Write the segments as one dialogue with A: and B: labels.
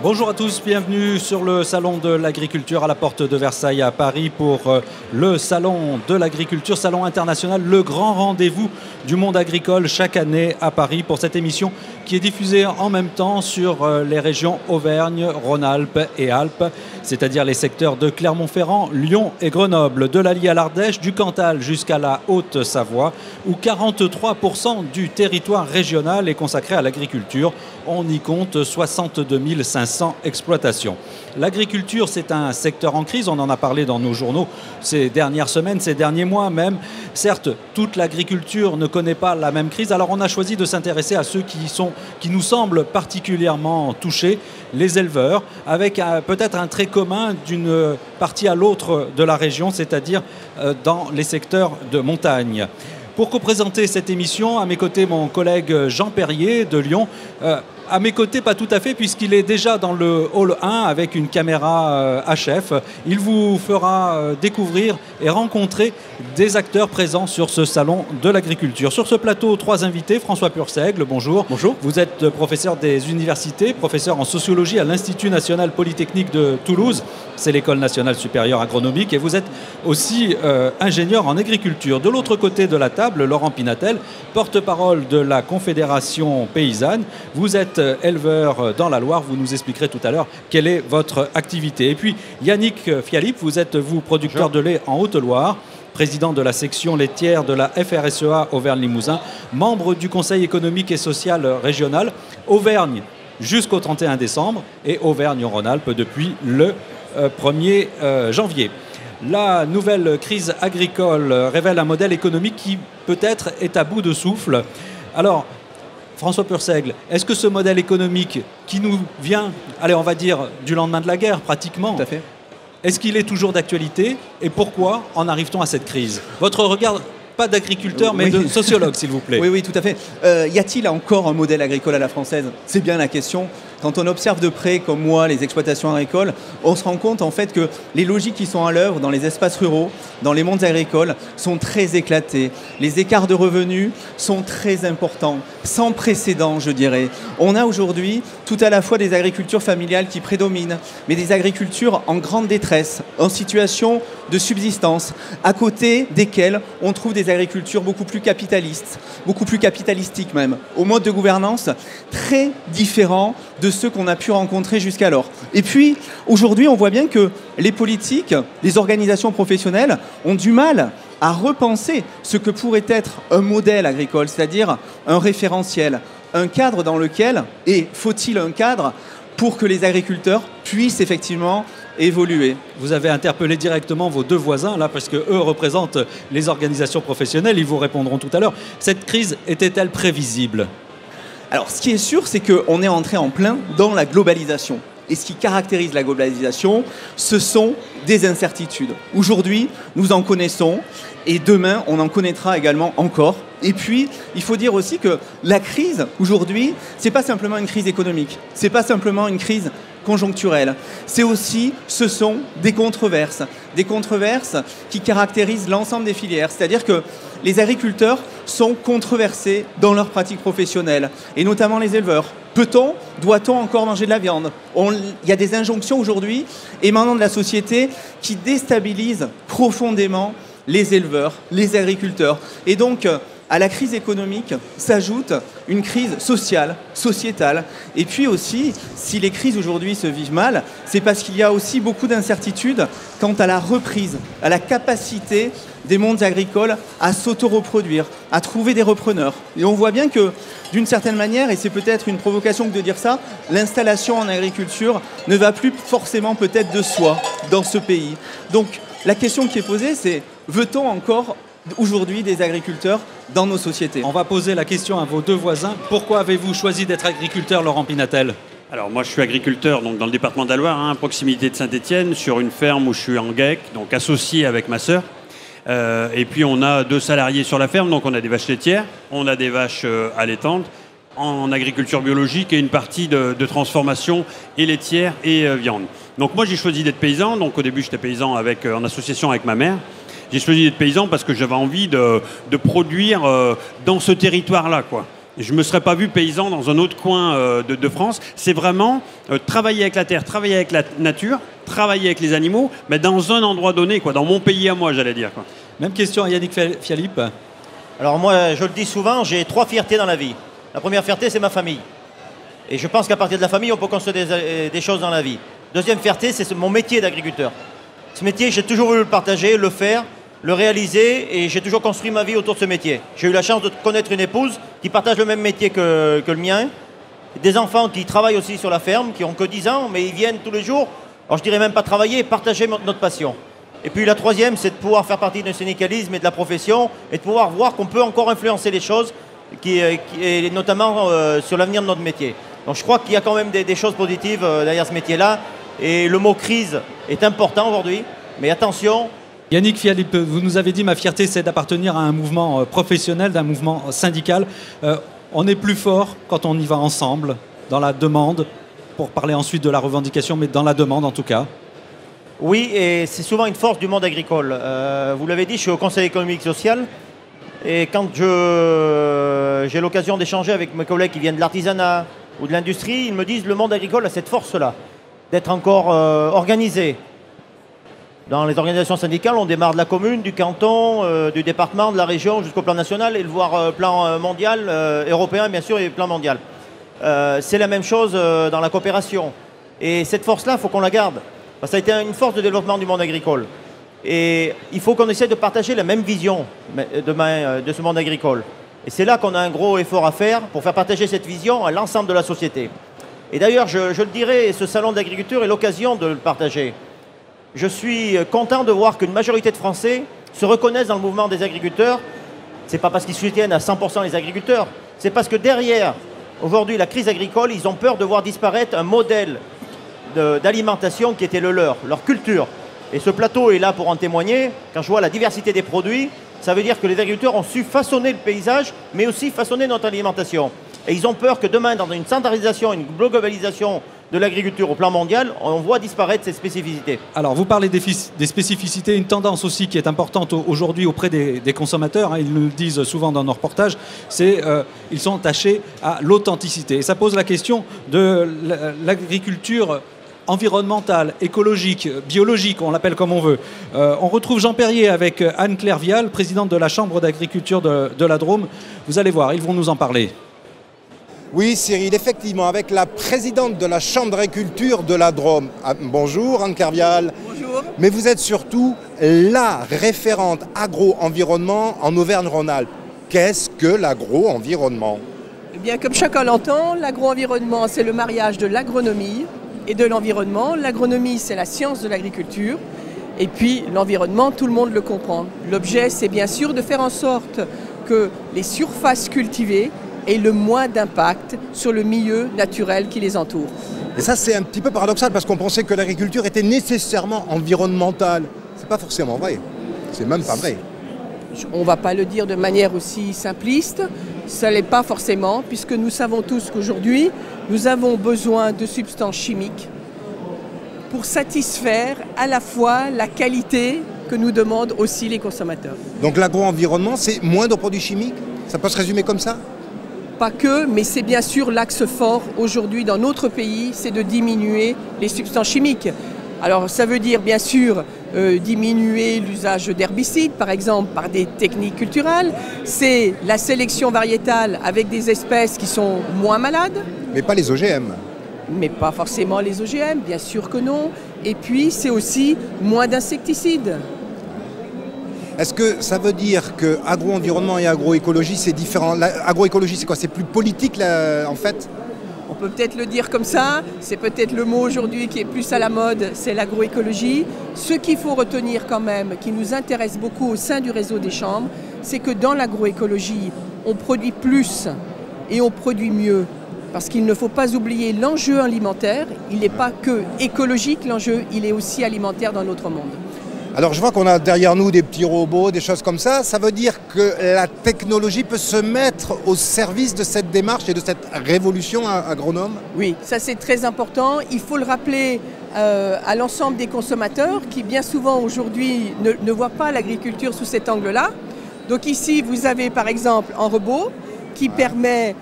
A: Bonjour à tous, bienvenue sur le Salon de l'Agriculture à la Porte de Versailles à Paris pour le Salon de l'Agriculture, Salon international, le grand rendez-vous du monde agricole chaque année à Paris pour cette émission qui est diffusée en même temps sur les régions Auvergne, Rhône-Alpes et Alpes, c'est-à-dire les secteurs de Clermont-Ferrand, Lyon et Grenoble, de l'Allier à l'Ardèche, du Cantal jusqu'à la Haute-Savoie, où 43% du territoire régional est consacré à l'agriculture. On y compte 62 500 exploitations. L'agriculture, c'est un secteur en crise, on en a parlé dans nos journaux ces dernières semaines, ces derniers mois même. Certes, toute l'agriculture ne connaît pas la même crise, alors on a choisi de s'intéresser à ceux qui nous semblent particulièrement touchés, les éleveurs, avec peut-être un trait commun d'une partie à l'autre de la région, c'est-à-dire dans les secteurs de montagne. Pour co-présenter cette émission, à mes côtés, mon collègue Jean Perrier de Lyon. À mes côtés, pas tout à fait, puisqu'il est déjà dans le hall 1 avec une caméra HF. Il vous fera découvrir et rencontrer des acteurs présents sur ce salon de l'agriculture. Sur ce plateau, 3 invités. François Purseigle, bonjour. Bonjour. Vous êtes professeur des universités, professeur en sociologie à l'Institut national polytechnique de Toulouse. C'est l'École nationale supérieure agronomique. Et vous êtes aussi ingénieur en agriculture. De l'autre côté de la table, Laurent Pinatel, porte-parole de la Confédération paysanne. Vous êtes éleveur dans la Loire, vous nous expliquerez tout à l'heure quelle est votre activité. Et puis Yannick Fialip, vous êtes producteur de lait en Haute-Loire, président de la section laitière de la FRSEA Auvergne-Limousin, membre du Conseil économique et social régional, Auvergne jusqu'au 31 décembre et Auvergne-Rhône-Alpes depuis le 1er janvier. La nouvelle crise agricole révèle un modèle économique qui peut-être est à bout de souffle. Alors, François Purseigle, est-ce que ce modèle économique qui nous vient, allez, on va dire, du lendemain de la guerre pratiquement,
B: tout à fait,
A: est-ce qu'il est toujours d'actualité et pourquoi en arrive-t-on à cette crise? Votre regard, pas d'agriculteur, mais de sociologue, s'il vous plaît.
B: Oui, tout à fait. Y a-t-il encore un modèle agricole à la française? C'est bien la question. Quand on observe de près, comme moi, les exploitations agricoles, on se rend compte en fait que les logiques qui sont à l'œuvre dans les espaces ruraux, dans les mondes agricoles, sont très éclatées. Les écarts de revenus sont très importants, sans précédent, je dirais. On a aujourd'hui tout à la fois des agricultures familiales qui prédominent, mais des agricultures en grande détresse, en situation de subsistance, à côté desquelles on trouve des agricultures beaucoup plus capitalistes, beaucoup plus capitalistiques même, au mode de gouvernance très différent de ceux qu'on a pu rencontrer jusqu'alors. Et puis, aujourd'hui, on voit bien que les politiques, les organisations professionnelles ont du mal à repenser ce que pourrait être un modèle agricole, c'est-à-dire un référentiel, un cadre dans lequel, et faut-il un cadre pour que les agriculteurs puissent effectivement évoluer.
A: Vous avez interpellé directement vos 2 voisins, là, parce qu'eux représentent les organisations professionnelles, ils vous répondront tout à l'heure. Cette crise était-elle prévisible ?
B: Alors, ce qui est sûr, c'est qu'on est entré en plein dans la globalisation. Et ce qui caractérise la globalisation, ce sont des incertitudes. Aujourd'hui, nous en connaissons, et demain, on en connaîtra également encore. Et puis, il faut dire aussi que la crise, aujourd'hui, ce n'est pas simplement une crise économique, ce n'est pas simplement une crise conjoncturelle. Ce sont des controverses qui caractérisent l'ensemble des filières. C'est-à-dire que les agriculteurs sont controversés dans leurs pratiques professionnelles, et notamment les éleveurs. Peut-on, doit-on encore manger de la viande? Il y a des injonctions aujourd'hui émanant de la société qui déstabilisent profondément les éleveurs, les agriculteurs. Et donc, à la crise économique s'ajoute une crise sociale, sociétale. Et puis aussi, si les crises aujourd'hui se vivent mal, c'est parce qu'il y a aussi beaucoup d'incertitudes quant à la reprise, à la capacité des mondes agricoles à s'auto-reproduire, à trouver des repreneurs. Et on voit bien que, d'une certaine manière, et c'est peut-être une provocation que de dire ça, l'installation en agriculture ne va plus forcément peut-être de soi dans ce pays. Donc, la question qui est posée, c'est veut-on encore aujourd'hui des agriculteurs dans nos sociétés?
A: On va poser la question à vos 2 voisins. Pourquoi avez-vous choisi d'être agriculteur, Laurent Pinatel?
C: Alors moi je suis agriculteur donc, dans le département de la Loire, à proximité de Saint-Étienne, sur une ferme où je suis en GEC, donc associé avec ma sœur. Et puis on a 2 salariés sur la ferme, donc on a des vaches laitières, on a des vaches allaitantes, en agriculture biologique et une partie de transformation et laitière et viande. Donc moi j'ai choisi d'être paysan, donc au début j'étais paysan en association avec ma mère. J'ai choisi d'être paysan parce que j'avais envie de produire dans ce territoire-là, quoi. je ne me serais pas vu paysan dans un autre coin de France. C'est vraiment travailler avec la terre, travailler avec la nature, travailler avec les animaux, mais dans un endroit donné, quoi, dans mon pays à moi, j'allais dire, quoi.
A: Même question à Yannick Fialip.
D: Alors moi, je le dis souvent, j'ai 3 fiertés dans la vie. La première fierté, c'est ma famille. Et je pense qu'à partir de la famille, on peut construire des choses dans la vie. Deuxième fierté, c'est mon métier d'agriculteur. Ce métier, j'ai toujours voulu le partager, le faire, le réaliser, et j'ai toujours construit ma vie autour de ce métier. J'ai eu la chance de connaître une épouse qui partage le même métier que le mien, des enfants qui travaillent aussi sur la ferme, qui n'ont que 10 ans, mais ils viennent tous les jours, alors je dirais même pas travailler, partager notre passion. Et puis la troisième, c'est de pouvoir faire partie d'un syndicalisme et de la profession, et de pouvoir voir qu'on peut encore influencer les choses, et notamment sur l'avenir de notre métier. Donc je crois qu'il y a quand même des choses positives derrière ce métier-là, et le mot crise est important aujourd'hui, mais attention.
A: Yannick Fialip, vous nous avez dit ma fierté c'est d'appartenir à un mouvement professionnel, d'un mouvement syndical. On est plus fort quand on y va ensemble, dans la demande, pour parler ensuite de la revendication, mais dans la demande en tout cas.
D: Oui, et c'est souvent une force du monde agricole. Vous l'avez dit, je suis au Conseil économique et social, et quand j'ai l'occasion d'échanger avec mes collègues qui viennent de l'artisanat ou de l'industrie, ils me disent que le monde agricole a cette force-là, d'être encore organisé. Dans les organisations syndicales, on démarre de la commune, du canton, du département, de la région jusqu'au plan national et voire plan mondial, européen bien sûr et plan mondial. C'est la même chose dans la coopération. Et cette force-là, il faut qu'on la garde. Parce que ça a été une force de développement du monde agricole. Et il faut qu'on essaie de partager la même vision demain de ce monde agricole. Et c'est là qu'on a un gros effort à faire pour faire partager cette vision à l'ensemble de la société. Et d'ailleurs, je le dirais, ce salon d'agriculture est l'occasion de le partager. Je suis content de voir qu'une majorité de Français se reconnaissent dans le mouvement des agriculteurs. Ce n'est pas parce qu'ils soutiennent à 100% les agriculteurs, c'est parce que derrière, aujourd'hui, la crise agricole, ils ont peur de voir disparaître un modèle d'alimentation qui était leur culture. Et ce plateau est là pour en témoigner. Quand je vois la diversité des produits, ça veut dire que les agriculteurs ont su façonner le paysage, mais aussi façonner notre alimentation. Et ils ont peur que demain, dans une centralisation, une globalisation de l'agriculture au plan mondial, on voit disparaître ces spécificités.
A: Alors, vous parlez des spécificités, une tendance aussi qui est importante aujourd'hui auprès des consommateurs, hein, ils nous le disent souvent dans nos reportages, c'est ils sont attachés à l'authenticité. Et ça pose la question de l'agriculture environnementale, écologique, biologique, on l'appelle comme on veut. On retrouve Jean Perrier avec Anne-Claire Vial, présidente de la Chambre d'agriculture de la Drôme. Vous allez voir, ils vont nous en parler.
E: Oui, Cyril, effectivement, avec la présidente de la Chambre d'agriculture de la Drôme. Bonjour, Anne-Claire Vial.
F: Bonjour.
E: Mais vous êtes surtout la référente agro-environnement en Auvergne-Rhône-Alpes. Qu'est-ce que l'agro-environnement ?
F: Eh bien, comme chacun l'entend, l'agro-environnement, c'est le mariage de l'agronomie et de l'environnement. L'agronomie, c'est la science de l'agriculture. Et puis, l'environnement, tout le monde le comprend. L'objet, c'est bien sûr de faire en sorte que les surfaces cultivées aient le moins d'impact sur le milieu naturel qui les entoure.
E: Et ça, c'est un petit peu paradoxal parce qu'on pensait que l'agriculture était nécessairement environnementale. C'est pas forcément vrai. C'est même pas vrai.
F: On ne va pas le dire de manière aussi simpliste. Ça ne l'est pas forcément, puisque nous savons tous qu'aujourd'hui, nous avons besoin de substances chimiques pour satisfaire à la fois la qualité que nous demandent aussi les consommateurs.
E: Donc l'agro-environnement, c'est moins de produits chimiques ? Ça peut se résumer comme ça ?
F: Pas que, mais c'est bien sûr l'axe fort aujourd'hui dans notre pays, c'est de diminuer les substances chimiques. Alors ça veut dire bien sûr diminuer l'usage d'herbicides, par exemple par des techniques culturelles. C'est la sélection variétale avec des espèces qui sont moins malades.
E: Mais pas les OGM.
F: Mais pas forcément les OGM, bien sûr que non. Et puis c'est aussi moins d'insecticides.
E: Est-ce que ça veut dire que agro-environnement et agroécologie, c'est différent ? L'agroécologie, c'est quoi ? C'est plus politique, là, en fait ?
F: On peut peut-être le dire comme ça, c'est peut-être le mot aujourd'hui qui est plus à la mode, c'est l'agroécologie. Ce qu'il faut retenir quand même, qui nous intéresse beaucoup au sein du réseau des chambres, c'est que dans l'agroécologie, on produit plus et on produit mieux. Parce qu'il ne faut pas oublier l'enjeu alimentaire, il n'est pas que écologique l'enjeu, il est aussi alimentaire dans notre monde.
E: Alors je vois qu'on a derrière nous des petits robots, des choses comme ça. Ça veut dire que la technologie peut se mettre au service de cette démarche et de cette révolution agronome ?
F: Oui, ça c'est très important. Il faut le rappeler à l'ensemble des consommateurs qui bien souvent aujourd'hui ne voient pas l'agriculture sous cet angle-là. Donc ici vous avez par exemple un robot qui permet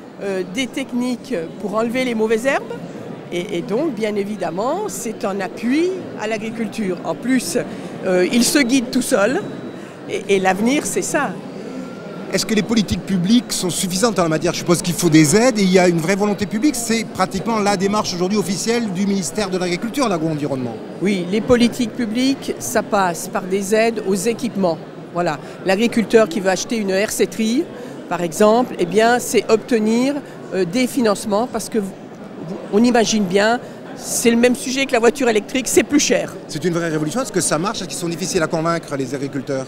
F: des techniques pour enlever les mauvaises herbes. Et donc, bien évidemment, c'est un appui à l'agriculture. En plus, il se guide tout seul. Et l'avenir, c'est ça.
E: Est-ce que les politiques publiques sont suffisantes en la matière? Je suppose qu'il faut des aides et il y a une vraie volonté publique. C'est pratiquement la démarche aujourd'hui officielle du ministère de l'Agriculture, l'agro-environnement.
F: Oui, les politiques publiques, ça passe par des aides aux équipements. Voilà. L'agriculteur qui veut acheter une hersetterie, par exemple, eh bien, c'est obtenir des financements parce que on imagine bien, c'est le même sujet que la voiture électrique, c'est plus cher.
E: C'est une vraie révolution. Est-ce que ça marche? Est-ce qu'ils sont difficiles à convaincre, les agriculteurs?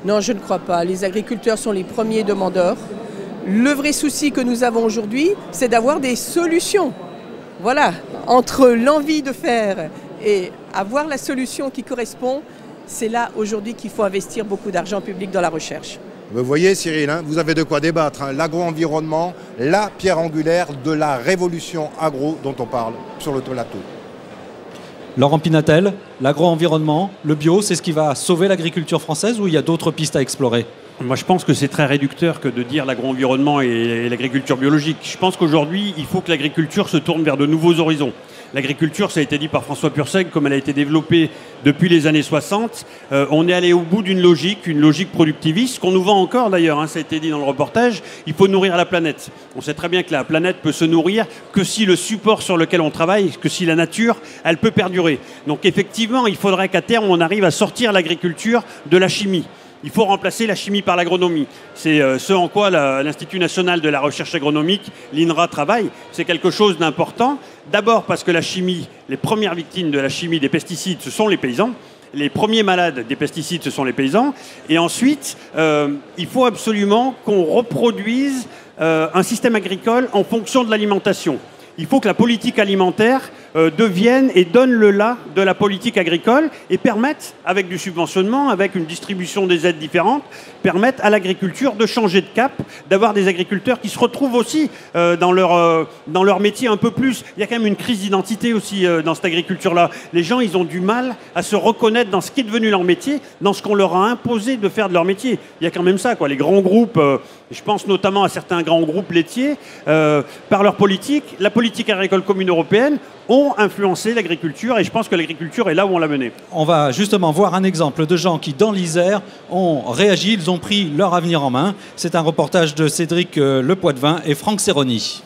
F: Non, je ne crois pas. Les agriculteurs sont les premiers demandeurs. Le vrai souci que nous avons aujourd'hui, c'est d'avoir des solutions. Voilà, entre l'envie de faire et avoir la solution qui correspond, c'est là aujourd'hui qu'il faut investir beaucoup d'argent public dans la recherche.
E: Vous voyez Cyril, vous avez de quoi débattre. L'agro-environnement, la pierre angulaire de la révolution agro dont on parle sur le plateau.
A: Laurent Pinatel, l'agro-environnement, le bio, c'est ce qui va sauver l'agriculture française ou il y a d'autres pistes à explorer?
C: Moi, je pense que c'est très réducteur que de dire l'agro-environnement et l'agriculture biologique. Je pense qu'aujourd'hui, il faut que l'agriculture se tourne vers de nouveaux horizons. L'agriculture, ça a été dit par François Purseg, comme elle a été développée depuis les années 60, on est allé au bout d'une logique productiviste, qu'on nous vend encore d'ailleurs, ça a été dit dans le reportage, il faut nourrir la planète. On sait très bien que la planète peut se nourrir que si le support sur lequel on travaille, que si la nature, elle peut perdurer. Donc effectivement, il faudrait qu'à terme, on arrive à sortir l'agriculture de la chimie. Il faut remplacer la chimie par l'agronomie. C'est ce en quoi l'Institut national de la recherche agronomique, l'INRA, travaille. C'est quelque chose d'important. D'abord parce que la chimie, les premières victimes de la chimie des pesticides, ce sont les paysans. Les premiers malades des pesticides, ce sont les paysans. Et ensuite, il faut absolument qu'on reproduise un système agricole en fonction de l'alimentation. Il faut que la politique alimentaire devienne et donne le là de la politique agricole et permette, avec du subventionnement, avec une distribution des aides différentes, permette à l'agriculture de changer de cap, d'avoir des agriculteurs qui se retrouvent aussi dans leur métier un peu plus. Il y a quand même une crise d'identité aussi dans cette agriculture-là. Les gens, ils ont du mal à se reconnaître dans ce qui est devenu leur métier, dans ce qu'on leur a imposé de faire de leur métier. Il y a quand même ça, quoi. Les grands groupes, je pense notamment à certains grands groupes laitiers, par leur politique, la politique agricole commune européenne, ont influencé l'agriculture et je pense que l'agriculture est là où on l'a menée.
A: On va justement voir un exemple de gens qui, dans l'Isère, ont réagi, ils ont pris leur avenir en main. C'est un reportage de Cédric Le Poitvin et Franck Serroni.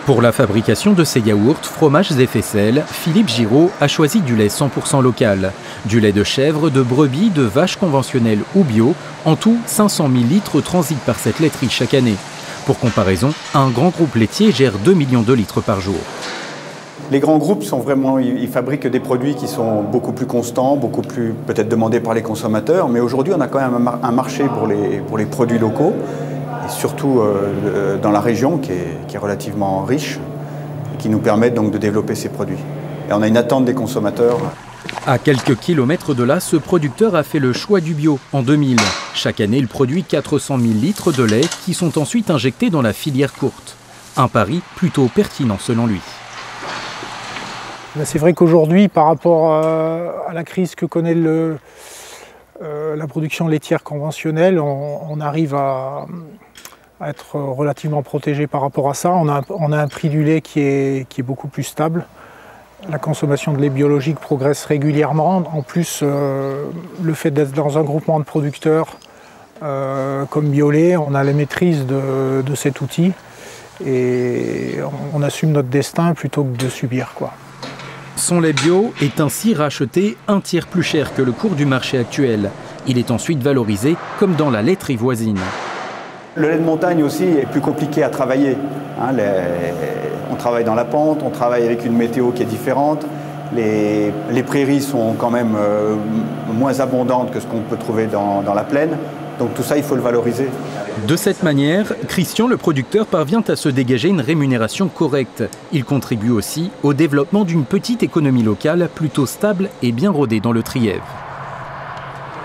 G: Pour la fabrication de ses yaourts, fromages et faisselles, Philippe Giraud a choisi du lait 100% local. Du lait de chèvre, de brebis, de vaches conventionnelles ou bio. En tout, 500 000 litres transitent par cette laiterie chaque année. Pour comparaison, un grand groupe laitier gère 2 millions de litres par jour.
H: Les grands groupes ils fabriquent des produits qui sont beaucoup plus constants, beaucoup plus peut-être demandés par les consommateurs. Mais aujourd'hui, on a quand même un marché pour les produits locaux, et surtout dans la région qui est relativement riche, et qui nous permet donc de développer ces produits. Et on a une attente des consommateurs.
G: À quelques kilomètres de là, ce producteur a fait le choix du bio en 2000. Chaque année, il produit 400 000 litres de lait qui sont ensuite injectés dans la filière courte. Un pari plutôt pertinent selon lui.
I: C'est vrai qu'aujourd'hui, par rapport à la crise que connaît la production laitière conventionnelle, on arrive à être relativement protégé par rapport à ça. On a un prix du lait qui est beaucoup plus stable. La consommation de lait biologique progresse régulièrement. En plus, le fait d'être dans un groupement de producteurs comme Biolait, on a la maîtrise de cet outil et on assume notre destin plutôt que de subir, quoi.
G: Son lait bio est ainsi racheté un tiers plus cher que le cours du marché actuel. Il est ensuite valorisé comme dans la laiterie voisine.
H: Le lait de montagne aussi est plus compliqué à travailler. On travaille dans la pente, on travaille avec une météo qui est différente. Les prairies sont quand même moins abondantes que ce qu'on peut trouver dans la plaine. Donc tout ça, il faut le valoriser.
G: De cette manière, Christian, le producteur, parvient à se dégager une rémunération correcte. Il contribue aussi au développement d'une petite économie locale plutôt stable et bien rodée dans le Trièves.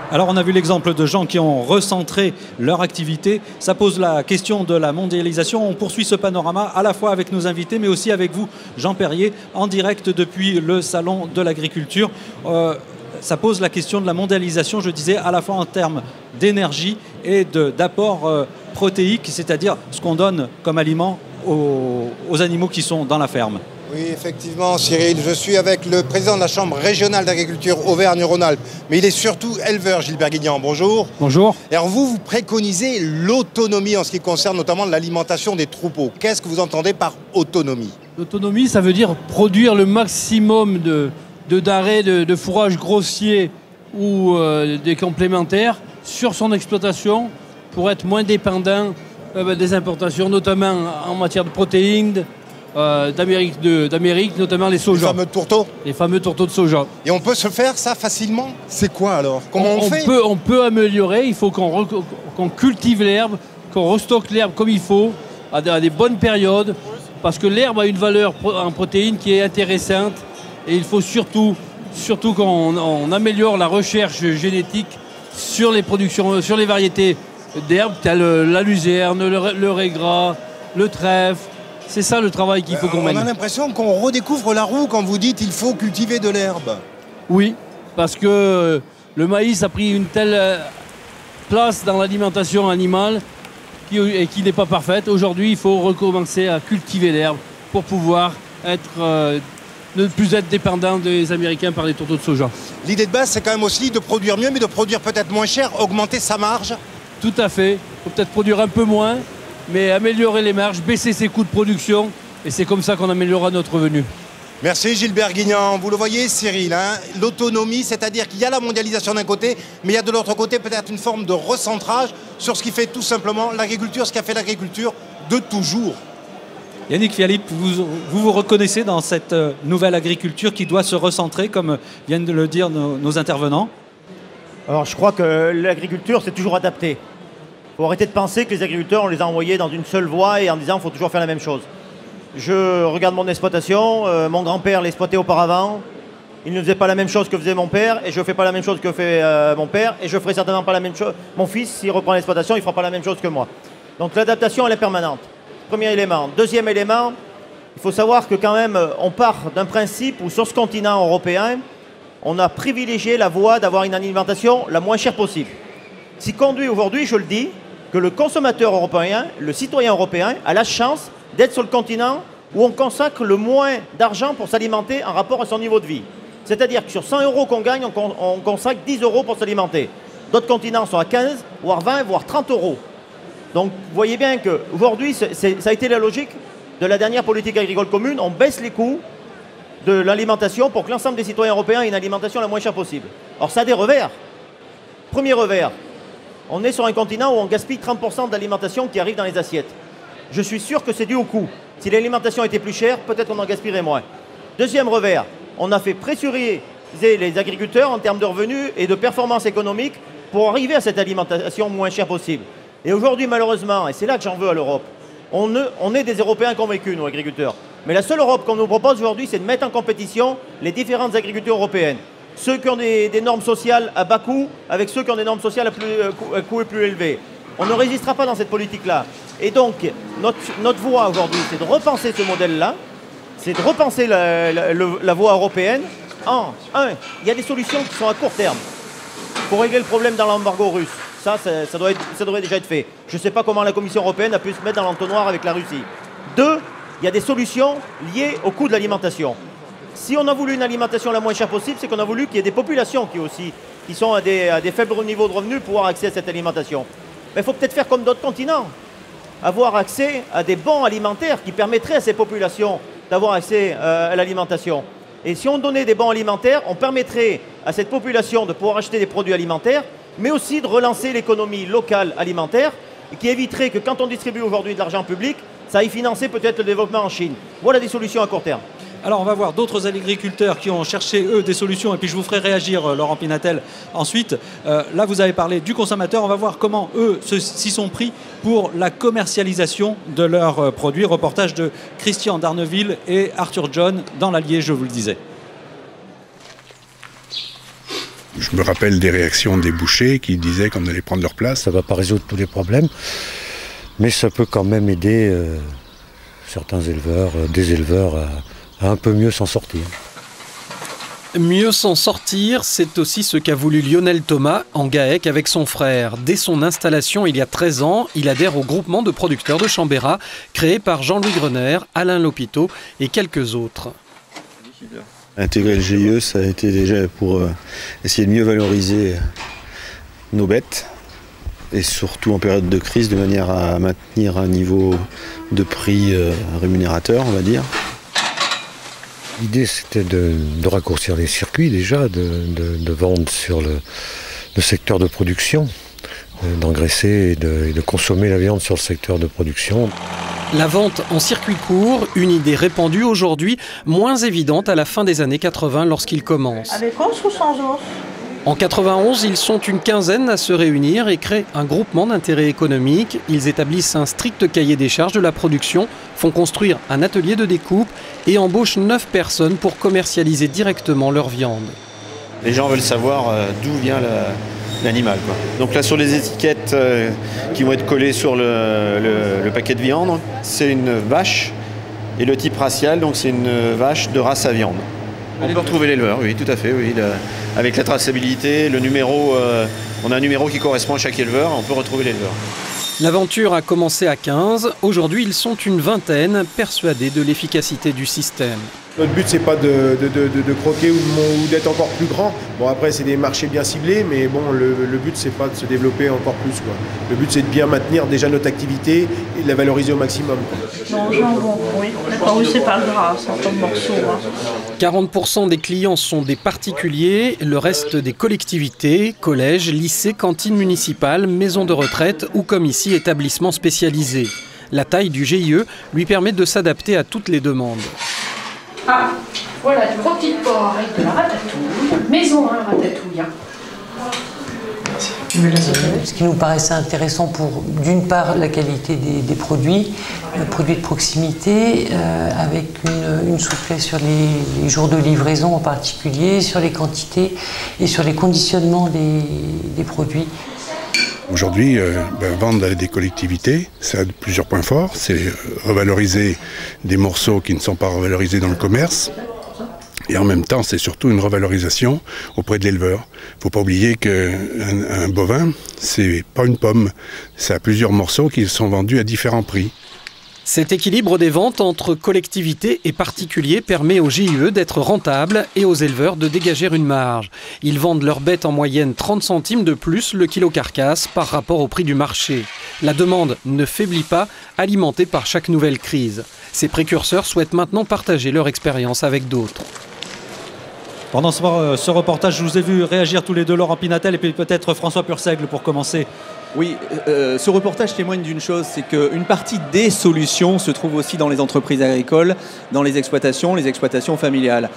A: Alors on a vu l'exemple de gens qui ont recentré leur activité. Ça pose la question de la mondialisation. On poursuit ce panorama à la fois avec nos invités mais aussi avec vous, Jean Perrier, en direct depuis le Salon de l'Agriculture. ça pose la question de la mondialisation, je disais, à la fois en termes d'énergie et d'apport protéique, c'est-à-dire ce qu'on donne comme aliment aux animaux qui sont dans la ferme.
E: Oui, effectivement, Cyril, je suis avec le président de la Chambre régionale d'agriculture Auvergne-Rhône-Alpes, mais il est surtout éleveur, Gilbert Guignan. Bonjour.
J: Bonjour.
E: Et alors vous préconisez l'autonomie en ce qui concerne notamment l'alimentation des troupeaux. Qu'est-ce que vous entendez par autonomie?
J: L'autonomie, ça veut dire produire le maximum de denrées, de fourrage grossier ou des complémentaires sur son exploitation pour être moins dépendant des importations, notamment en matière de protéines, d'Amérique, notamment les soja.
E: Les fameux tourteaux.
J: Les fameux tourteaux de soja.
E: Et on peut se faire ça facilement? C'est quoi alors? Comment on fait?
J: On peut améliorer, il faut qu'on cultive l'herbe, qu'on restocke l'herbe comme il faut, à des bonnes périodes, parce que l'herbe a une valeur en protéines qui est intéressante, et il faut surtout qu'on améliore la recherche génétique sur les productions, sur les variétés d'herbes, telles la luzerne, le régras, le trèfle. C'est ça le travail qu'il faut qu'on mène.
E: On a l'impression qu'on redécouvre la roue quand vous dites qu'il faut cultiver de l'herbe.
J: Oui, parce que le maïs a pris une telle place dans l'alimentation animale qui n'est pas parfaite. Aujourd'hui, il faut recommencer à cultiver l'herbe pour pouvoir ne plus être dépendant des Américains par les tourteaux de soja.
E: L'idée de base, c'est quand même aussi de produire mieux, mais de produire peut-être moins cher, augmenter sa marge.
J: Tout à fait. Il faut peut-être produire un peu moins, mais améliorer les marges, baisser ses coûts de production, et c'est comme ça qu'on améliorera notre revenu.
E: Merci Gilbert Guignan. Vous le voyez Cyril, hein, l'autonomie, c'est-à-dire qu'il y a la mondialisation d'un côté, mais il y a de l'autre côté peut-être une forme de recentrage sur ce qui fait tout simplement l'agriculture, ce qui a fait l'agriculture de toujours.
A: Yannick Fialip, vous reconnaissez dans cette nouvelle agriculture qui doit se recentrer, comme viennent de le dire nos intervenants?
D: Alors je crois que l'agriculture, c'est toujours adapté. Il faut arrêter de penser que les agriculteurs, on les a envoyés dans une seule voie et en disant qu'il faut toujours faire la même chose. Je regarde mon exploitation, mon grand-père l'exploitait auparavant, il ne faisait pas la même chose que faisait mon père, et je ne fais pas la même chose que fait mon père, et je ne ferai certainement pas la même chose. Mon fils, s'il reprend l'exploitation, il ne fera pas la même chose que moi. Donc l'adaptation, elle est permanente. Premier élément. Deuxième élément, il faut savoir que quand même, on part d'un principe où sur ce continent européen, on a privilégié la voie d'avoir une alimentation la moins chère possible. Ce qui conduit aujourd'hui, je le dis, que le consommateur européen, le citoyen européen, a la chance d'être sur le continent où on consacre le moins d'argent pour s'alimenter en rapport à son niveau de vie. C'est-à-dire que sur 100 € qu'on gagne, on consacre 10 € pour s'alimenter. D'autres continents sont à 15, voire 20, voire 30 €. Donc vous voyez bien qu'aujourd'hui, ça a été la logique de la dernière politique agricole commune. On baisse les coûts de l'alimentation pour que l'ensemble des citoyens européens aient une alimentation la moins chère possible. Alors ça a des revers. Premier revers, on est sur un continent où on gaspille 30% de l'alimentation qui arrive dans les assiettes. Je suis sûr que c'est dû au coût. Si l'alimentation était plus chère, peut-être qu'on en gaspillerait moins. Deuxième revers, on a fait pressuriser les agriculteurs en termes de revenus et de performance économique pour arriver à cette alimentation moins chère possible. Et aujourd'hui, malheureusement, et c'est là que j'en veux à l'Europe, on est des Européens convaincus, nous, agriculteurs. Mais la seule Europe qu'on nous propose aujourd'hui, c'est de mettre en compétition les différentes agricultures européennes. Ceux qui ont des normes sociales à bas coût avec ceux qui ont des normes sociales à coût plus élevé. On ne résistera pas dans cette politique-là. Et donc, notre voie aujourd'hui, c'est de repenser ce modèle-là, c'est de repenser la voie européenne. Il y a des solutions qui sont à court terme pour régler le problème dans l'embargo russe. Ça devrait déjà être fait. Je ne sais pas comment la Commission européenne a pu se mettre dans l'entonnoir avec la Russie. 2, il y a des solutions liées au coût de l'alimentation. Si on a voulu une alimentation la moins chère possible, c'est qu'on a voulu qu'il y ait des populations qui sont à des faibles niveaux de revenus pour avoir accès à cette alimentation. Mais il faut peut-être faire comme d'autres continents, avoir accès à des bons alimentaires qui permettraient à ces populations d'avoir accès à l'alimentation. Et si on donnait des bons alimentaires, on permettrait à cette population de pouvoir acheter des produits alimentaires, mais aussi de relancer l'économie locale alimentaire, et qui éviterait que quand on distribue aujourd'hui de l'argent public, ça aille financer peut-être le développement en Chine. Voilà des solutions à court terme.
A: Alors on va voir d'autres agriculteurs qui ont cherché eux des solutions et puis je vous ferai réagir Laurent Pinatel ensuite. Là vous avez parlé du consommateur, on va voir comment eux s'y sont pris pour la commercialisation de leurs produits. Reportage de Christian Darneville et Arthur John dans l'Allier, je vous le disais.
K: Je me rappelle des réactions des bouchers qui disaient qu'on allait prendre leur place.
L: Ça ne va pas résoudre tous les problèmes, mais ça peut quand même aider certains éleveurs, des éleveurs à un peu mieux s'en sortir.
M: Mieux s'en sortir, c'est aussi ce qu'a voulu Lionel Thomas en GAEC avec son frère. Dès son installation il y a 13 ans, il adhère au groupement de producteurs de Chambérat, créé par Jean-Louis Grener, Alain Lopiteau et quelques autres.
N: Intégrer le GIE, ça a été déjà pour essayer de mieux valoriser nos bêtes, et surtout en période de crise, de manière à maintenir un niveau de prix rémunérateur, on va dire.
L: L'idée, c'était de raccourcir les circuits déjà, de vendre sur le secteur de production, d'engraisser et de consommer la viande sur le secteur de production.
M: La vente en circuit court, une idée répandue aujourd'hui, moins évidente à la fin des années 80 lorsqu'il commence.
O: Avec os ou sans os?
M: En 91, ils sont une quinzaine à se réunir et créent un groupement d'intérêt économique. Ils établissent un strict cahier des charges de la production, font construire un atelier de découpe et embauchent 9 personnes pour commercialiser directement leur viande.
P: Les gens veulent savoir d'où vient l'animal. Donc là, sur les étiquettes qui vont être collées sur le paquet de viande, c'est une vache et le type racial, donc c'est une vache de race à viande. On peut retrouver l'éleveur, oui, tout à fait. Oui, avec la traçabilité, le numéro, on a un numéro qui correspond à chaque éleveur, on peut retrouver l'éleveur.
M: L'aventure a commencé à 15, aujourd'hui ils sont une vingtaine, persuadés de l'efficacité du système.
Q: Notre but, c'est pas de croquer ou d'être encore plus grand. Bon, après, c'est des marchés bien ciblés, mais bon, le but, c'est pas de se développer encore plus, quoi. Le but, c'est de bien maintenir déjà notre activité et de la valoriser au maximum, quoi.
O: Non, jambon, oui. D'accord, oui, c'est pas gras, c'est en tant de morceaux. Hein.
M: 40% des clients sont des particuliers, le reste des collectivités, collèges, lycées, cantines municipales, maisons de retraite ou comme ici, établissements spécialisés. La taille du GIE lui permet de s'adapter à toutes les demandes.
R: Ah, voilà du rôti de porc avec de la ratatouille, maison à ratatouille.
S: Ce qui nous paraissait intéressant pour, d'une part, la qualité des produits, produits de proximité, avec une souplesse sur les jours de livraison en particulier, sur les quantités et sur les conditionnements des produits.
K: Aujourd'hui, vendre à des collectivités, ça a plusieurs points forts. C'est revaloriser des morceaux qui ne sont pas revalorisés dans le commerce. Et en même temps, c'est surtout une revalorisation auprès de l'éleveur. Il ne faut pas oublier qu'un bovin, c'est pas une pomme. Ça a plusieurs morceaux qui sont vendus à différents prix.
M: Cet équilibre des ventes entre collectivités et particuliers permet aux GIE d'être rentables et aux éleveurs de dégager une marge. Ils vendent leurs bêtes en moyenne 30 centimes de plus le kilo carcasse par rapport au prix du marché. La demande ne faiblit pas, alimentée par chaque nouvelle crise. Ces précurseurs souhaitent maintenant partager leur expérience avec d'autres.
A: Pendant ce reportage, je vous ai vu réagir tous les deux, Laurent Pinatel et puis peut-être François Purseigle pour commencer.
B: Oui, ce reportage témoigne d'une chose, c'est qu'une partie des solutions se trouve aussi dans les entreprises agricoles, dans les exploitations familiales.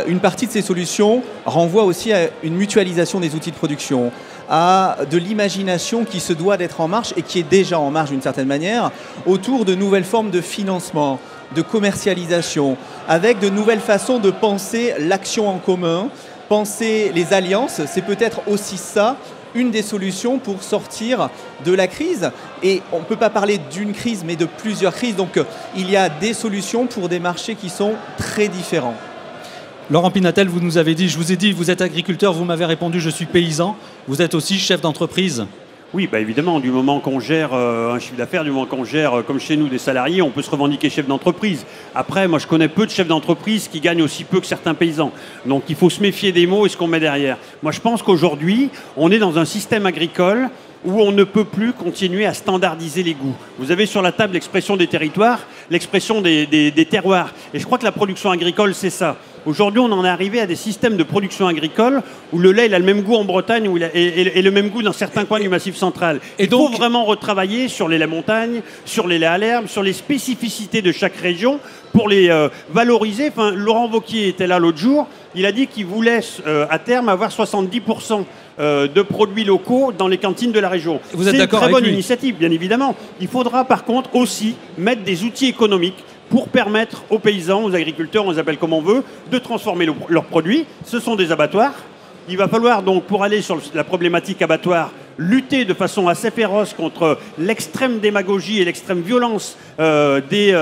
B: Une partie de ces solutions renvoie aussi à une mutualisation des outils de production, à de l'imagination qui se doit d'être en marche et qui est déjà en marche d'une certaine manière, autour de nouvelles formes de financement, de commercialisation, avec de nouvelles façons de penser l'action en commun, penser les alliances. C'est peut-être aussi ça une des solutions pour sortir de la crise. Et on ne peut pas parler d'une crise, mais de plusieurs crises. Donc il y a des solutions pour des marchés qui sont très différents.
A: Laurent Pinatel, vous nous avez dit, je vous ai dit, vous êtes agriculteur, vous m'avez répondu, je suis paysan. Vous êtes aussi chef d'entreprise.
C: Oui, évidemment, du moment qu'on gère un chiffre d'affaires, du moment qu'on gère, comme chez nous, des salariés, on peut se revendiquer chef d'entreprise. Après, moi, je connais peu de chefs d'entreprise qui gagnent aussi peu que certains paysans. Donc, il faut se méfier des mots et ce qu'on met derrière. Moi, je pense qu'aujourd'hui, on est dans un système agricole où on ne peut plus continuer à standardiser les goûts. Vous avez sur la table l'expression des territoires, l'expression des terroirs. Et je crois que la production agricole, c'est ça. Aujourd'hui, on en est arrivé à des systèmes de production agricole où le lait il a le même goût en Bretagne et le même goût dans certains coins du Massif central. Il faut vraiment retravailler sur les laits montagne, sur les laits à l'herbe, sur les spécificités de chaque région pour les valoriser. Enfin, Laurent Wauquiez était là l'autre jour. Il a dit qu'il voulait à terme avoir 70% de produits locaux dans les cantines de la région.
A: Vous êtes d'accord avec lui ?
C: C'est une très bonne initiative, bien évidemment. Il faudra par contre aussi mettre des outils économiques pour permettre aux paysans, aux agriculteurs, on les appelle comme on veut, de transformer leurs produits. Ce sont des abattoirs. Il va falloir donc, pour aller sur la problématique abattoir, lutter de façon assez féroce contre l'extrême démagogie et l'extrême violence des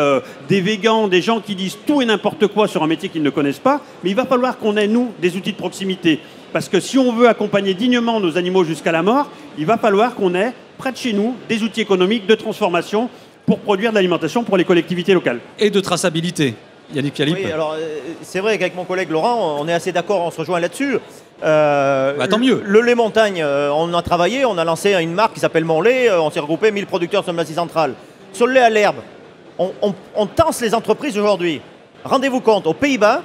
C: végans, des gens qui disent tout et n'importe quoi sur un métier qu'ils ne connaissent pas. Mais il va falloir qu'on ait, nous, des outils de proximité. Parce que si on veut accompagner dignement nos animaux jusqu'à la mort, il va falloir qu'on ait, près de chez nous, des outils économiques de transformation pour produire de l'alimentation pour les collectivités locales.
A: Et de traçabilité. Yannick Philippe.
D: Oui, alors c'est vrai qu'avec mon collègue Laurent, on est assez d'accord, on se rejoint là-dessus.
A: Tant mieux.
D: Le lait montagne, on a travaillé, on a lancé une marque qui s'appelle Mon Lait, on s'est regroupé 1000 producteurs sur le Massif central. Sur le lait à l'herbe, on tense les entreprises aujourd'hui. Rendez-vous compte, aux Pays-Bas,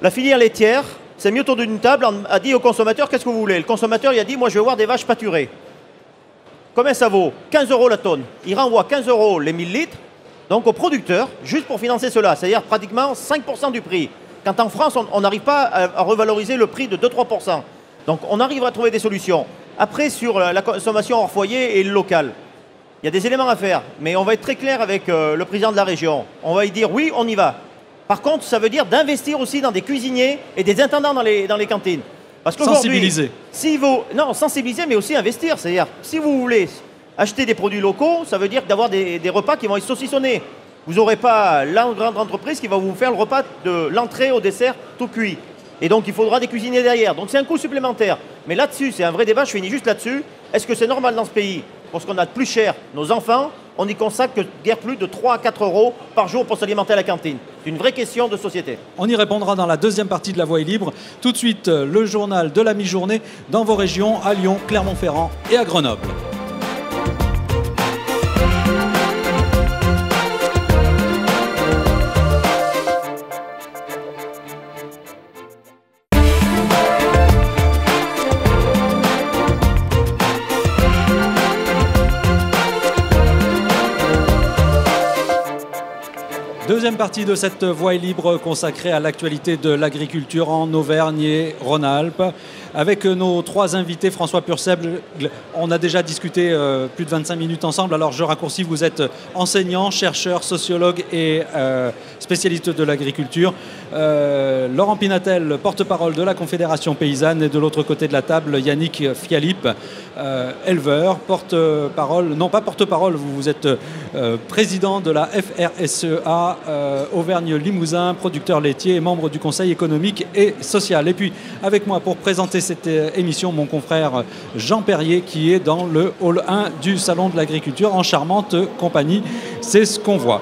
D: la filière laitière s'est mis autour d'une table, a dit au consommateur, qu'est-ce que vous voulez? Le consommateur, il a dit, moi je veux voir des vaches pâturées. Combien ça vaut? 15 € la tonne. Il renvoie 15 € les 1000 litres. Donc aux producteurs, juste pour financer cela, c'est-à-dire pratiquement 5% du prix. Quand en France, on n'arrive pas à revaloriser le prix de 2-3%. Donc on arrive à trouver des solutions. Après, sur la consommation hors foyer et le local, il y a des éléments à faire. Mais on va être très clair avec le président de la région. On va lui dire oui, on y va. Par contre, ça veut dire d'investir aussi dans des cuisiniers et des intendants dans les cantines. Parce
A: sensibiliser.
D: Non, sensibiliser, mais aussi investir. C'est-à-dire, si vous voulez acheter des produits locaux, ça veut dire d'avoir des repas qui vont être saucissonnés. Vous n'aurez pas la grande entreprise qui va vous faire le repas de l'entrée au dessert tout cuit. Et donc il faudra des cuisiniers derrière. Donc c'est un coût supplémentaire. Mais là-dessus, c'est un vrai débat, je finis juste là-dessus. Est-ce que c'est normal dans ce pays, pour ce qu'on a de plus cher, nos enfants, on n'y consacre que guère plus de 3 à 4 € par jour pour s'alimenter à la cantine? C'est une vraie question de société.
A: On y répondra dans la deuxième partie de La Voix est libre. Tout de suite, le journal de la mi-journée dans vos régions, à Lyon, Clermont-Ferrand et à Grenoble. Deuxième partie de cette Voix est libre consacrée à l'actualité de l'agriculture en Auvergne et Rhône-Alpes. Avec nos trois invités, François Purcell, on a déjà discuté plus de 25 minutes ensemble. Alors je raccourcis, vous êtes enseignant, chercheur, sociologue et spécialiste de l'agriculture. Laurent Pinatel, porte-parole de la Confédération paysanne, et de l'autre côté de la table, Yannick Philippe, éleveur, porte-parole, non pas porte-parole, vous êtes président de la FRSEA Auvergne-Limousin, producteur laitier et membre du Conseil économique et social. Et puis avec moi pour présenter cette émission, mon confrère Jean Perrier, qui est dans le hall 1 du Salon de l'Agriculture en charmante compagnie. C'est ce qu'on voit.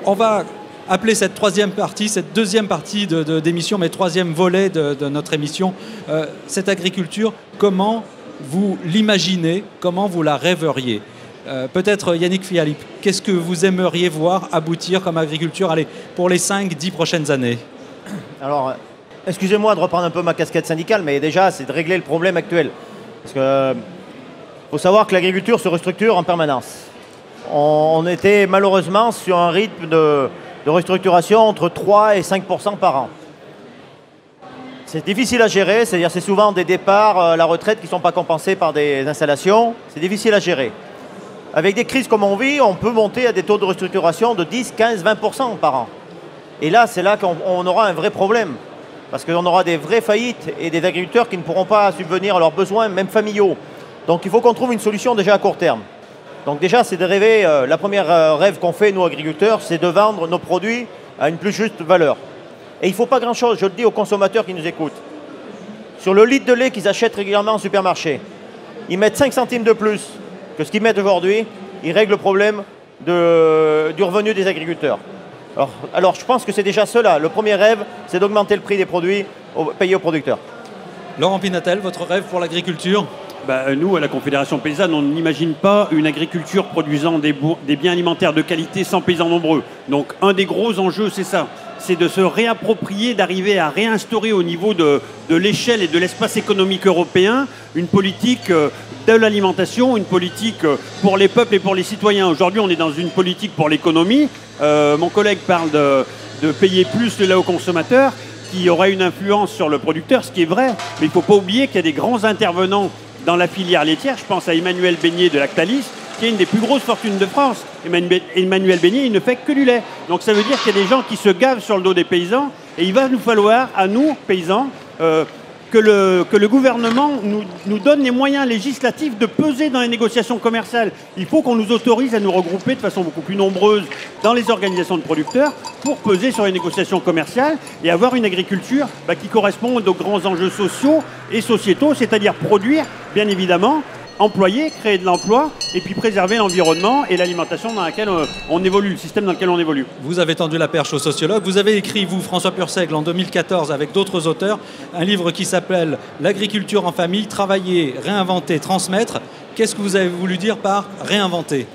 A: On va appeler cette troisième partie, cette deuxième partie d'émission, mais troisième volet de notre émission, cette agriculture, comment vous l'imaginez, comment vous la rêveriez? Peut-être Yannick Philippe, qu'est-ce que vous aimeriez voir aboutir comme agriculture pour les 5-10 prochaines années?
D: Alors, excusez-moi de reprendre un peu ma casquette syndicale, mais déjà, c'est de régler le problème actuel. Parce que faut savoir que l'agriculture se restructure en permanence. On était malheureusement sur un rythme de restructuration entre 3 et 5% par an. C'est difficile à gérer, c'est-à-dire c'est souvent des départs à la retraite qui ne sont pas compensés par des installations. C'est difficile à gérer. Avec des crises comme on vit, on peut monter à des taux de restructuration de 10, 15, 20% par an. Et là, c'est là qu'on aura un vrai problème. Parce qu'on aura des vraies faillites et des agriculteurs qui ne pourront pas subvenir à leurs besoins, même familiaux. Donc il faut qu'on trouve une solution déjà à court terme. Donc déjà, c'est de rêver, la première rêve qu'on fait, nous agriculteurs, c'est de vendre nos produits à une plus juste valeur. Et il ne faut pas grand-chose, je le dis aux consommateurs qui nous écoutent. Sur le litre de lait qu'ils achètent régulièrement au supermarché, ils mettent 5 centimes de plus que ce qu'ils mettent aujourd'hui, ils règlent le problème du revenu des agriculteurs. Alors je pense que c'est déjà cela. Le premier rêve, c'est d'augmenter le prix des produits payés aux producteurs.
A: Laurent Pinatel, votre rêve pour l'agriculture?
C: Nous, à la Confédération paysanne, on n'imagine pas une agriculture produisant des biens alimentaires de qualité sans paysans nombreux. Donc un des gros enjeux, c'est ça. C'est de se réapproprier, d'arriver à réinstaurer au niveau de l'échelle et de l'espace économique européen une politique de l'alimentation, une politique pour les peuples et pour les citoyens. Aujourd'hui, on est dans une politique pour l'économie. Mon collègue parle de payer plus le lait aux consommateurs, qui aurait une influence sur le producteur, ce qui est vrai. Mais il ne faut pas oublier qu'il y a des grands intervenants dans la filière laitière. Je pense à Emmanuel Beignet de Lactalis, qui est une des plus grosses fortunes de France. Emmanuel Beignet, il ne fait que du lait. Donc ça veut dire qu'il y a des gens qui se gavent sur le dos des paysans. Et il va nous falloir, à nous, paysans, que le gouvernement nous donne les moyens législatifs de peser dans les négociations commerciales. Il faut qu'on nous autorise à nous regrouper de façon beaucoup plus nombreuse dans les organisations de producteurs pour peser sur les négociations commerciales et avoir une agriculture qui corresponde aux grands enjeux sociaux et sociétaux, c'est-à-dire produire, bien évidemment, employer, créer de l'emploi et puis préserver l'environnement et l'alimentation dans laquelle on évolue, le système dans lequel on évolue.
A: Vous avez tendu la perche aux sociologues. Vous avez écrit, vous, François Purseigle, en 2014, avec d'autres auteurs, un livre qui s'appelle « L'agriculture en famille, travailler, réinventer, transmettre ». Qu'est-ce que vous avez voulu dire par « réinventer » ?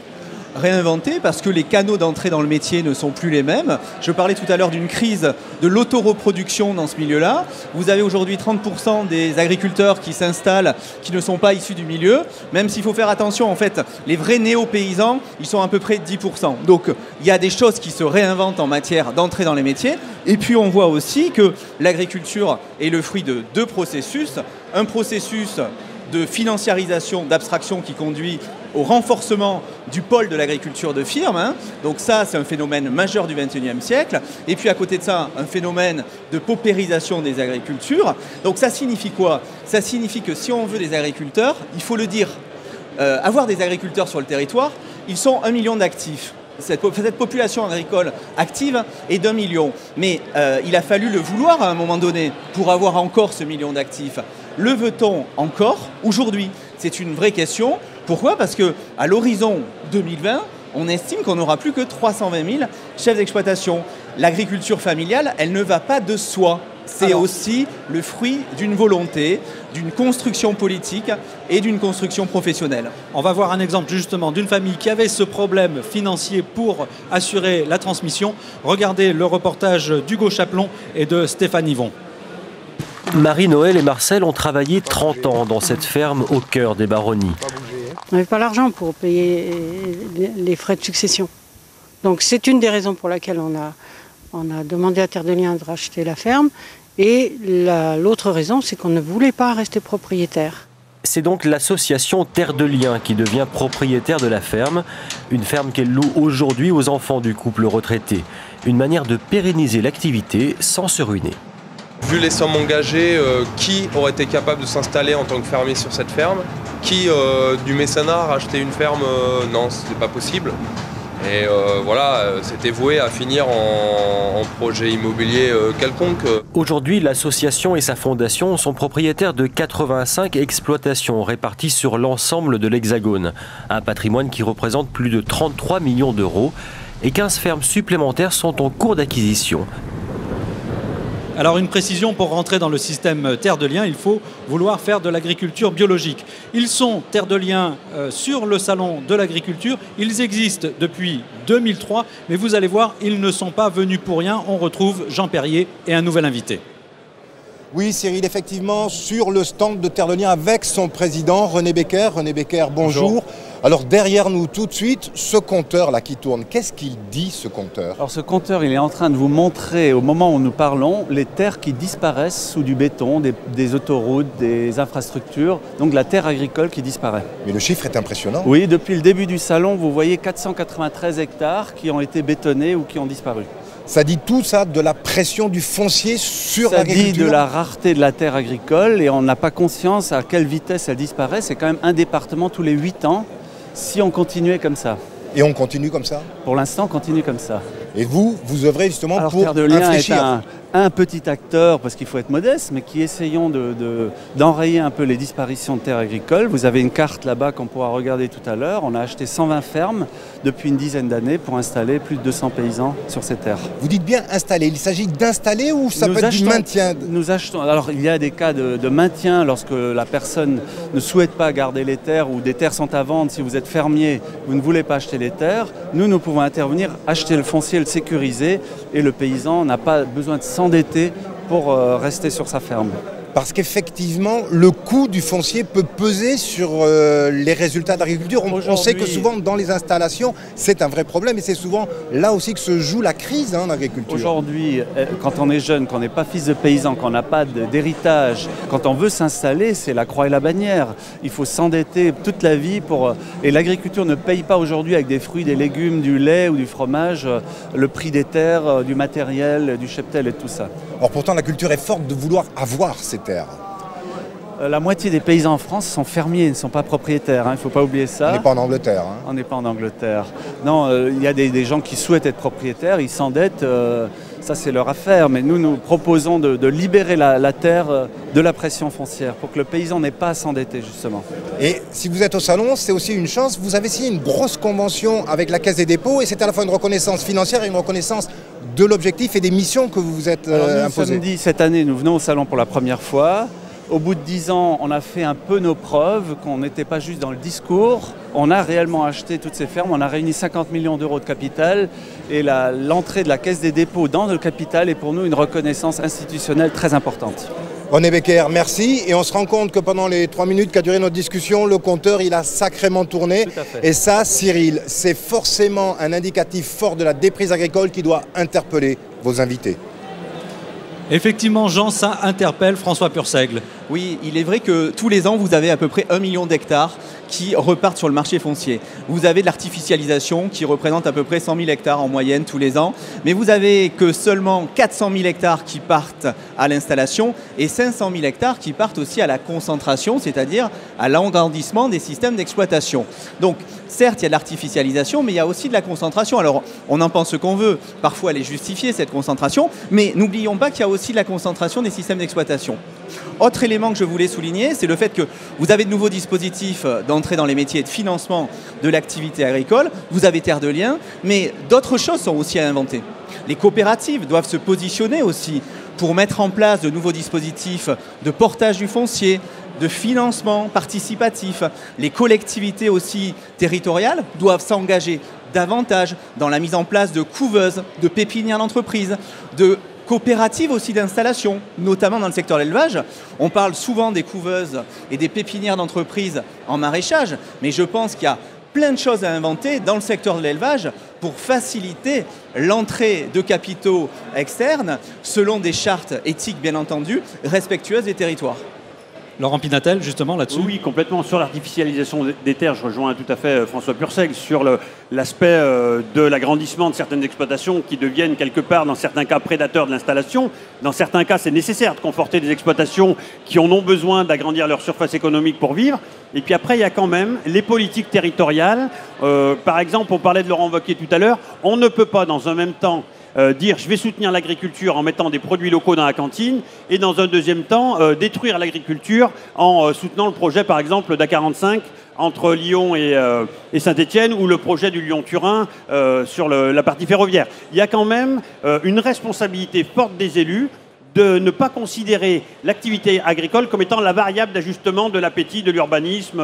B: Réinventer parce que les canaux d'entrée dans le métier ne sont plus les mêmes. Je parlais tout à l'heure d'une crise de l'autoreproduction dans ce milieu-là. Vous avez aujourd'hui 30% des agriculteurs qui s'installent, qui ne sont pas issus du milieu, même s'il faut faire attention, en fait, les vrais néo-paysans, ils sont à peu près 10%. Donc il y a des choses qui se réinventent en matière d'entrée dans les métiers. Et puis on voit aussi que l'agriculture est le fruit de deux processus. Un processus de financiarisation, d'abstraction qui conduit au renforcement du pôle de l'agriculture de firme. Donc ça, c'est un phénomène majeur du XXIe siècle. Et puis à côté de ça, un phénomène de paupérisation des agricultures. Donc ça signifie quoi ? Ça signifie que si on veut des agriculteurs, il faut le dire, avoir des agriculteurs sur le territoire, ils sont 1 million d'actifs. Cette population agricole active est d'1 million. Mais il a fallu le vouloir à un moment donné pour avoir encore ce million d'actifs. Le veut-on encore aujourd'hui ? C'est une vraie question. Pourquoi ? Parce qu'à l'horizon 2020, on estime qu'on n'aura plus que 320 000 chefs d'exploitation. L'agriculture familiale, elle ne va pas de soi. C'est aussi le fruit d'une volonté, d'une construction politique et d'une construction professionnelle.
A: On va voir un exemple justement d'une famille qui avait ce problème financier pour assurer la transmission. Regardez le reportage d'Hugo Chaplon et de Stéphane Yvon.
T: Marie-Noël et Marcel ont travaillé 30 ans dans cette ferme au cœur des Baronnies.
U: On n'avait pas l'argent pour payer les frais de succession. Donc c'est une des raisons pour laquelle on a demandé à Terre de Liens de racheter la ferme. Et l'autre raison, c'est qu'on ne voulait pas rester propriétaire.
T: C'est donc l'association Terre de Liens qui devient propriétaire de la ferme. Une ferme qu'elle loue aujourd'hui aux enfants du couple retraité. Une manière de pérenniser l'activité sans se ruiner.
V: Vu les sommes engagées, qui aurait été capable de s'installer en tant que fermier sur cette ferme ? Qui, du mécénat, racheter une ferme non, c'est pas possible. Et voilà, c'était voué à finir en projet immobilier quelconque.
T: Aujourd'hui, l'association et sa fondation sont propriétaires de 85 exploitations réparties sur l'ensemble de l'Hexagone. Un patrimoine qui représente plus de 33 millions d'euros et 15 fermes supplémentaires sont en cours d'acquisition.
A: Alors une précision, pour rentrer dans le système Terre de Liens, il faut vouloir faire de l'agriculture biologique. Ils sont Terre de Liens sur le salon de l'agriculture. Ils existent depuis 2003, mais vous allez voir, ils ne sont pas venus pour rien. On retrouve Jean Perrier et un nouvel invité.
E: Oui, Cyril, effectivement, sur le stand de Terre de Liens avec son président, René Becker. René Becker, bonjour. Alors derrière nous, tout de suite, ce compteur-là qui tourne, qu'est-ce qu'il dit, ce compteur ?
W: Alors ce compteur, il est en train de vous montrer, au moment où nous parlons, les terres qui disparaissent sous du béton, des autoroutes, des infrastructures, donc la terre agricole qui disparaît.
E: Mais le chiffre est impressionnant.
W: Oui, depuis le début du salon, vous voyez 493 hectares qui ont été bétonnés ou qui ont disparu.
E: Ça dit tout ça de la pression du foncier sur l'agriculture.
W: Ça dit de la rareté de la terre agricole et on n'a pas conscience à quelle vitesse elle disparaît. C'est quand même un département tous les 8 ans si on continuait comme ça.
E: Et on continue comme ça ?
W: Pour l'instant, on continue comme ça.
E: Et vous œuvrez justement
W: Alors,
E: pour
W: Terre de Liens
E: infléchir.
W: est un petit acteur, parce qu'il faut être modeste, mais qui essayons d'enrayer un peu les disparitions de terres agricoles. Vous avez une carte là-bas qu'on pourra regarder tout à l'heure. On a acheté 120 fermes depuis une dizaine d'années pour installer plus de 200 paysans sur ces terres.
E: Vous dites bien installer. Il s'agit d'installer ou ça peut être du maintien ?
W: Nous achetons. Alors il y a des cas de maintien lorsque la personne ne souhaite pas garder les terres ou des terres sont à vendre. Si vous êtes fermier, vous ne voulez pas acheter les terres, nous pouvons intervenir, acheter le foncier, le sécuriser et le paysan n'a pas besoin de s'endetter pour rester sur sa ferme.
E: Parce qu'effectivement, le coût du foncier peut peser sur les résultats de l'agriculture. On sait que souvent, dans les installations, c'est un vrai problème et c'est souvent là aussi que se joue la crise en agriculture.
W: Aujourd'hui, quand on est jeune, quand on n'est pas fils de paysan, quand on n'a pas d'héritage, quand on veut s'installer, c'est la croix et la bannière. Il faut s'endetter toute la vie pour... Et l'agriculture ne paye pas aujourd'hui avec des fruits, des légumes, du lait ou du fromage, le prix des terres, du matériel, du cheptel et tout ça.
E: Or pourtant, la culture est forte de vouloir avoir ces terres.
W: La moitié des paysans en France sont fermiers, ne sont pas propriétaires, il ne faut pas oublier ça.
E: On n'est pas en Angleterre.
W: On n'est pas en Angleterre. Non, il y a des gens qui souhaitent être propriétaires, ils s'endettent, ça c'est leur affaire. Mais nous proposons de libérer la terre de la pression foncière pour que le paysan n'ait pas à s'endetter justement.
E: Et si vous êtes au salon, c'est aussi une chance. Vous avez signé une grosse convention avec la Caisse des dépôts et c'est à la fois une reconnaissance financière et une reconnaissance de l'objectif et des missions que vous vous êtes imposées.
W: Samedi, cette année, nous venons au salon pour la première fois. Au bout de 10 ans, on a fait un peu nos preuves, qu'on n'était pas juste dans le discours. On a réellement acheté toutes ces fermes, on a réuni 50 millions d'euros de capital et l'entrée de la Caisse des dépôts dans le capital est pour nous une reconnaissance institutionnelle très importante.
E: René Becker, merci. Et on se rend compte que pendant les 3 minutes qu'a duré notre discussion, le compteur il a sacrément tourné.
W: Tout à fait.
E: Et ça, Cyril, c'est forcément un indicatif fort de la déprise agricole qui doit interpeller vos invités.
A: Effectivement, Jean, ça interpelle François Purseigle.
B: Oui, il est vrai que tous les ans, vous avez à peu près 1 million d'hectares qui repartent sur le marché foncier. Vous avez de l'artificialisation qui représente à peu près 100 000 hectares en moyenne tous les ans, mais vous avez que seulement 400 000 hectares qui partent à l'installation et 500 000 hectares qui partent aussi à la concentration, c'est-à-dire à l'agrandissement des systèmes d'exploitation. Donc, certes, il y a de l'artificialisation, mais il y a aussi de la concentration. Alors, on en pense ce qu'on veut. Parfois, elle est justifiée, cette concentration, mais n'oublions pas qu'il y a aussi de la concentration des systèmes d'exploitation. Autre élément que je voulais souligner, c'est le fait que vous avez de nouveaux dispositifs d'entrée dans les métiers de financement de l'activité agricole, vous avez Terre de Liens, mais d'autres choses sont aussi à inventer. Les coopératives doivent se positionner aussi pour mettre en place de nouveaux dispositifs de portage du foncier, de financement participatif. Les collectivités aussi territoriales doivent s'engager davantage dans la mise en place de couveuses, de pépinières d'entreprise, de coopératives aussi d'installation, notamment dans le secteur de l'élevage. On parle souvent des couveuses et des pépinières d'entreprise en maraîchage, mais je pense qu'il y a plein de choses à inventer dans le secteur de l'élevage pour faciliter l'entrée de capitaux externes selon des chartes éthiques bien entendu, respectueuses des territoires.
A: Laurent Pinatel, justement, là-dessus.
C: Oui, complètement. Sur l'artificialisation des terres, je rejoins tout à fait François Purseigle sur l'aspect de l'agrandissement de certaines exploitations qui deviennent quelque part, dans certains cas, prédateurs de l'installation. Dans certains cas, c'est nécessaire de conforter des exploitations qui en ont besoin d'agrandir leur surface économique pour vivre. Et puis après, il y a quand même les politiques territoriales. Par exemple, on parlait de Laurent Wauquiez tout à l'heure. On ne peut pas, dans un même temps, dire je vais soutenir l'agriculture en mettant des produits locaux dans la cantine et dans un deuxième temps détruire l'agriculture en soutenant le projet par exemple d'A45 entre Lyon et Saint-Étienne ou le projet du Lyon-Turin sur la partie ferroviaire. Il y a quand même une responsabilité forte des élus de ne pas considérer l'activité agricole comme étant la variable d'ajustement de l'appétit de l'urbanisme,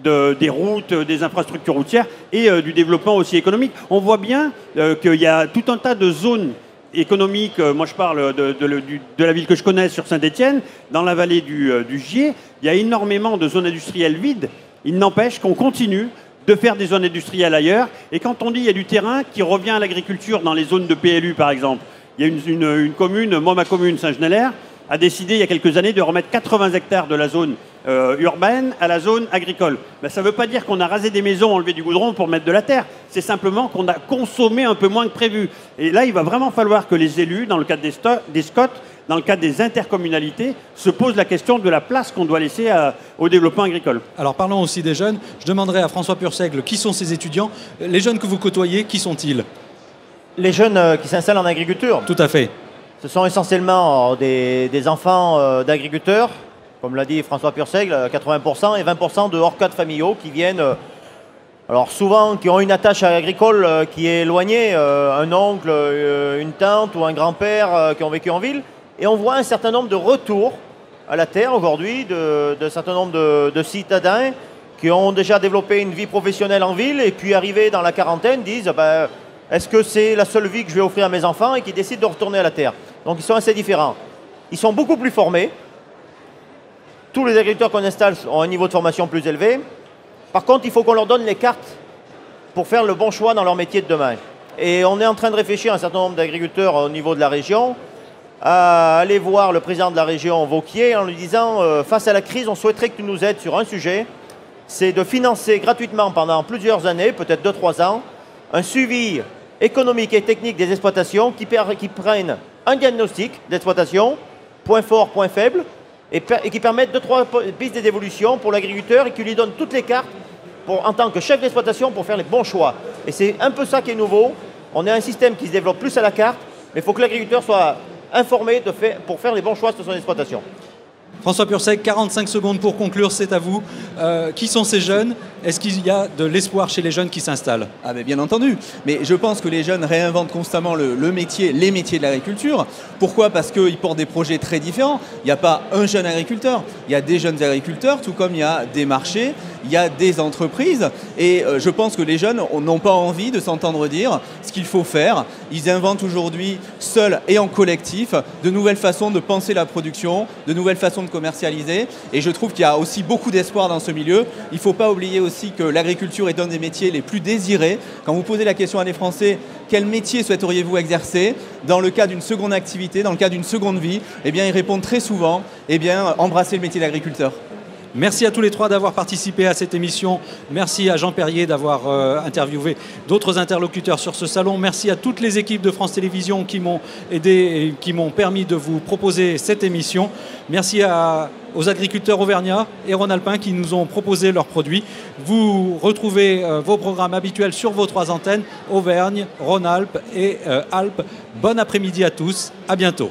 C: des routes, des infrastructures routières et du développement aussi économique. On voit bien qu'il y a tout un tas de zones économiques, moi je parle de la ville que je connais sur Saint-Étienne, dans la vallée du Gier, il y a énormément de zones industrielles vides. Il n'empêche qu'on continue de faire des zones industrielles ailleurs. Et quand on dit qu'il y a du terrain qui revient à l'agriculture dans les zones de PLU par exemple, il y a une commune, moi ma commune Saint-Genélaire, a décidé il y a quelques années de remettre 80 hectares de la zone urbaine à la zone agricole. Ben, ça ne veut pas dire qu'on a rasé des maisons, enlevé du goudron pour mettre de la terre. C'est simplement qu'on a consommé un peu moins que prévu. Et là, il va vraiment falloir que les élus, dans le cadre des SCOT, dans le cadre des intercommunalités, se posent la question de la place qu'on doit laisser au développement agricole.
A: Alors parlons aussi des jeunes. Je demanderai à François Purseigle qui sont ces étudiants. Les jeunes que vous côtoyez, qui sont-ils ?
D: Les jeunes qui s'installent en agriculture.
A: Tout à fait.
D: Ce sont essentiellement des enfants d'agriculteurs, comme l'a dit François Purseigle, 80% et 20% de hors-cadres familiaux qui viennent, alors souvent qui ont une attache agricole qui est éloignée, un oncle, une tante ou un grand-père qui ont vécu en ville. Et on voit un certain nombre de retours à la terre aujourd'hui d'un certain nombre de citadins qui ont déjà développé une vie professionnelle en ville et puis arrivés dans la quarantaine disent est-ce que c'est la seule vie que je vais offrir à mes enfants et qui décident de retourner à la terre. Donc ils sont assez différents. Ils sont beaucoup plus formés. Tous les agriculteurs qu'on installe ont un niveau de formation plus élevé. Par contre, il faut qu'on leur donne les cartes pour faire le bon choix dans leur métier de demain. Et on est en train de réfléchir, un certain nombre d'agriculteurs au niveau de la région, à aller voir le président de la région, Wauquiez, en lui disant face à la crise, on souhaiterait que tu nous aides sur un sujet, c'est de financer gratuitement pendant plusieurs années, peut-être 2-3 ans, un suivi économique et technique des exploitations qui prennent un diagnostic d'exploitation, point fort, point faible, et qui permettent 2-3 pistes d'évolution pour l'agriculteur et qui lui donnent toutes les cartes en tant que chef d'exploitation pour faire les bons choix. Et c'est un peu ça qui est nouveau. On a un système qui se développe plus à la carte, mais il faut que l'agriculteur soit informé pour faire les bons choix sur son exploitation.
A: François Pursec, 45 secondes pour conclure, c'est à vous. Qui sont ces jeunes? Est-ce qu'il y a de l'espoir chez les jeunes qui s'installent?
B: Ah ben bien entendu, mais je pense que les jeunes réinventent constamment les métiers de l'agriculture. Pourquoi? Parce qu'ils portent des projets très différents. Il n'y a pas un jeune agriculteur, il y a des jeunes agriculteurs, tout comme il y a des marchés, il y a des entreprises. Et je pense que les jeunes n'ont pas envie de s'entendre dire ce qu'il faut faire. Ils inventent aujourd'hui, seuls et en collectif, de nouvelles façons de penser la production, de nouvelles façons de commercialiser. Et je trouve qu'il y a aussi beaucoup d'espoir dans ce milieu. Il ne faut pas oublier aussi que l'agriculture est un des métiers les plus désirés. Quand vous posez la question à des Français, quel métier souhaiteriez-vous exercer? Dans le cas d'une seconde activité, dans le cas d'une seconde vie, eh bien, ils répondent très souvent, eh bien, embrasser le métier d'agriculteur.
A: Merci à tous les trois d'avoir participé à cette émission. Merci à Jean Perrier d'avoir interviewé d'autres interlocuteurs sur ce salon. Merci à toutes les équipes de France Télévisions qui m'ont aidé et qui m'ont permis de vous proposer cette émission. Merci aux agriculteurs auvergnats et rhône-alpins qui nous ont proposé leurs produits. Vous retrouvez vos programmes habituels sur vos 3 antennes, Auvergne, Rhône-Alpes et Alpes. Bon après-midi à tous. À bientôt.